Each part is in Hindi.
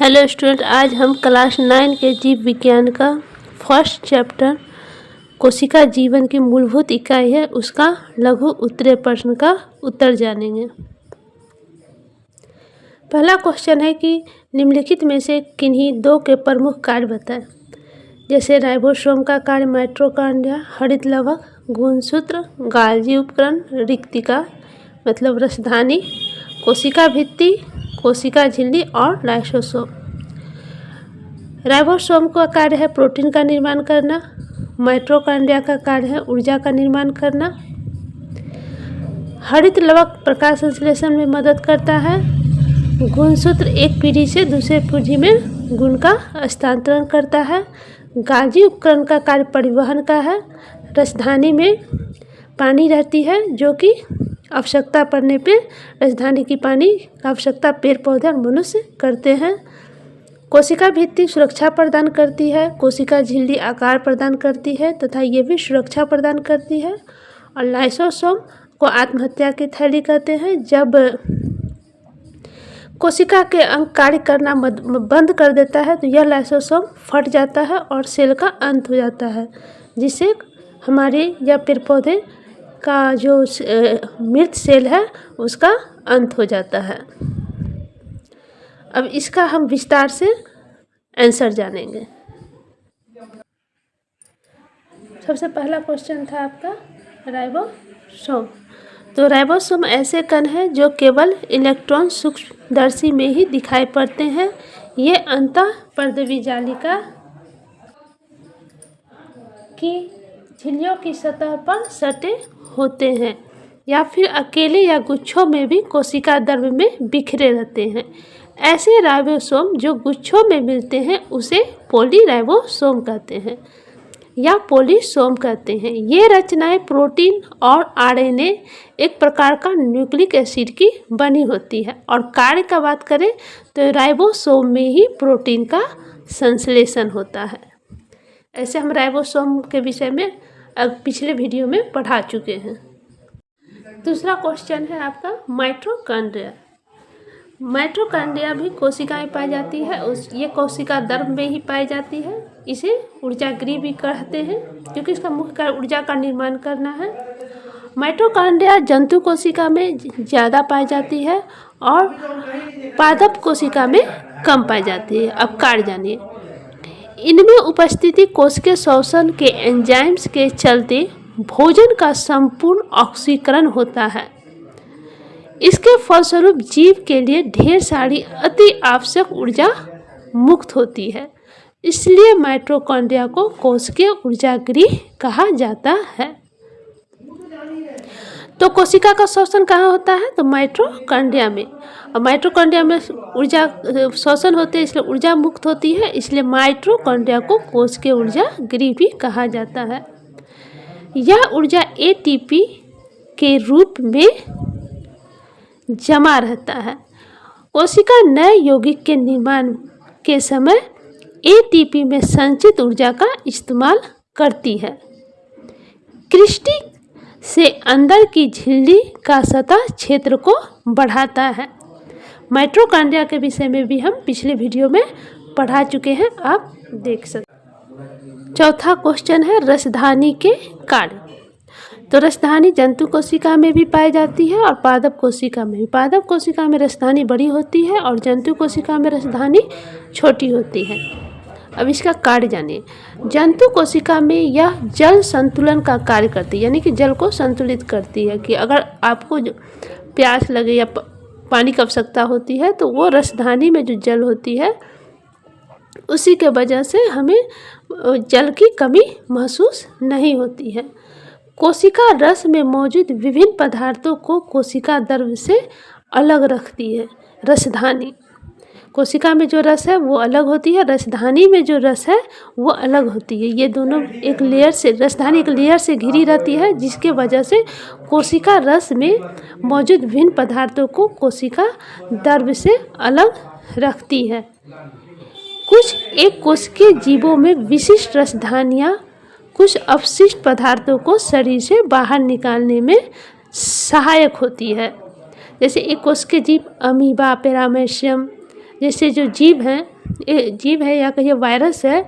हेलो स्टूडेंट, आज हम क्लास 9 के जीव विज्ञान का फर्स्ट चैप्टर कोशिका जीवन की मूलभूत इकाई है उसका लघु उत्तरीय प्रश्न का उत्तर जानेंगे। पहला क्वेश्चन है कि निम्नलिखित में से किन्हीं दो के प्रमुख कार्य बताएं। जैसे राइबोसोम का कार्य माइटोकॉन्ड्रिया, हरित लवक, गुणसूत्र, गाल्गी उपकरण, रिक्तिका मतलब रसधानी, कोशिका भित्ति, कोशिका झिल्ली और लाइसोसोम। राइबोसोम का कार्य है प्रोटीन का निर्माण करना, माइटोकॉन्ड्रिया का कार्य है ऊर्जा का निर्माण करना, हरित लवक प्रकाश संश्लेषण में मदद करता है, गुणसूत्र एक पीढ़ी से दूसरे पीढ़ी में गुण का हस्तांतरण करता है, गाल्गी उपकरण का कार्य परिवहन का है, रसधानी में पानी रहती है जो कि आवश्यकता पड़ने पे रसधानी की पानी की आवश्यकता पेड़ पौधे और मनुष्य करते हैं। कोशिका भित्ति सुरक्षा प्रदान करती है, कोशिका झिल्ली आकार प्रदान करती है तथा ये भी सुरक्षा प्रदान करती है। और लाइसोसोम को आत्महत्या की थैली कहते हैं। जब कोशिका के अंग कार्य करना बंद कर देता है तो यह लाइसोसोम फट जाता है और सेल का अंत हो जाता है, जिससे हमारे या पेड़ पौधे का जो मृत सेल है उसका अंत हो जाता है। अब इसका हम विस्तार से आंसर जानेंगे। सबसे पहला क्वेश्चन था आपका राइबोसोम। तो राइबोसोम ऐसे कण हैं जो केवल इलेक्ट्रॉन सूक्ष्मदर्शी में ही दिखाई पड़ते हैं। ये अंतःपर्दवी जालिका की झिल्लियों की सतह पर सटे होते हैं या फिर अकेले या गुच्छों में भी कोशिका द्रव्य में बिखरे रहते हैं। ऐसे राइबोसोम जो गुच्छों में मिलते हैं उसे पॉलीराइबोसोम कहते हैं या पॉलीसोम कहते हैं। ये रचनाएं प्रोटीन और आरएनए एक प्रकार का न्यूक्लिक एसिड की बनी होती है। और कार्य का बात करें तो राइबोसोम में ही प्रोटीन का संश्लेषण होता है। ऐसे हम राइबोसोम के विषय में पिछले वीडियो में पढ़ा चुके हैं। दूसरा क्वेश्चन है आपका माइटोकॉन्ड्रिया। माइटोकॉन्ड्रिया भी कोशिकाएं पाई जाती है। ये कोशिका द्रव में ही पाई जाती है। इसे ऊर्जा गृह भी कहते हैं क्योंकि इसका मुख्य कार्य ऊर्जा का निर्माण करना है। माइटोकॉन्ड्रिया जंतु कोशिका में ज़्यादा पाई जाती है और पादप कोशिका में कम पाई जाती है। अब कार्य जानिए। इनमें उपस्थिति कोशिकीय श्वसन के एंजाइम्स के चलते भोजन का संपूर्ण ऑक्सीकरण होता है। इसके फलस्वरूप जीव के लिए ढेर सारी अति आवश्यक ऊर्जा मुक्त होती है। इसलिए माइटोकॉन्ड्रिया को कोशिकीय ऊर्जा गृह कहा जाता है। तो कोशिका का श्वसन कहाँ होता है? तो माइटोकॉन्ड्रिया में। और माइटोकॉन्ड्रिया में ऊर्जा श्वसन होते हैं इसलिए ऊर्जा मुक्त होती है। इसलिए माइटोकॉन्ड्रिया को कोशिकीय ऊर्जा गृह भी कहा जाता है। यह ऊर्जा एटीपी के रूप में जमा रहता है। कोशिका नए यौगिक के निर्माण के समय एटीपी में संचित ऊर्जा का इस्तेमाल करती है। क्रिस्टी से अंदर की झिल्ली का सतह क्षेत्र को बढ़ाता है। माइटोकॉन्ड्रिया के विषय में भी हम पिछले वीडियो में पढ़ा चुके हैं, आप देख सकते। चौथा क्वेश्चन है रसधानी के कार्य। तो रसधानी जंतु कोशिका में भी पाई जाती है और पादप कोशिका में भी। पादप कोशिका में रसधानी बड़ी होती है और जंतु कोशिका में रसधानी छोटी होती है। अब इसका कार्य जानिए। जंतु कोशिका में यह जल संतुलन का कार्य करती है, यानी कि जल को संतुलित करती है कि अगर आपको प्यास लगे या पानी की आवश्यकता होती है तो वो रसधानी में जो जल होती है उसी के वजह से हमें जल की कमी महसूस नहीं होती है। कोशिका रस में मौजूद विभिन्न पदार्थों को कोशिका द्रव्य से अलग रखती है। रसधानी कोशिका में जो रस है वो अलग होती है, रसधानी में जो रस है वो अलग होती है। ये दोनों एक लेयर से, रसधानी एक लेयर से घिरी रहती है जिसके वजह से कोशिका रस में मौजूद विभिन्न पदार्थों को कोशिका द्रव्य से अलग रखती है। कुछ एक कोशिकीय जीवों में विशिष्ट रसधानियाँ कुछ अपशिष्ट पदार्थों को शरीर से बाहर निकालने में सहायक होती है। जैसे एक कोशिकीय जीव अमीबा, पैरामेशियम जैसे जो जीव है या कहिए वायरस है,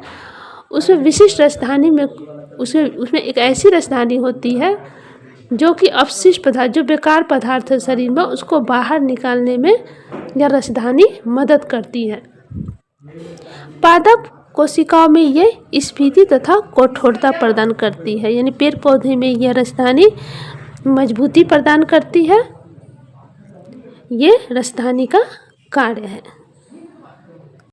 उसमें विशिष्ट राजधानी में उसमें एक ऐसी राजधानी होती है जो कि अपशिष्ट पदार्थ, जो बेकार पदार्थ है शरीर में, उसको बाहर निकालने में यह राजधानी मदद करती है। पादप कोशिकाओं में ये स्फीति तथा कठोरता प्रदान करती है, यानी पेड़ पौधे में यह राजधानी मजबूती प्रदान करती है। ये राजधानी का कार्य है।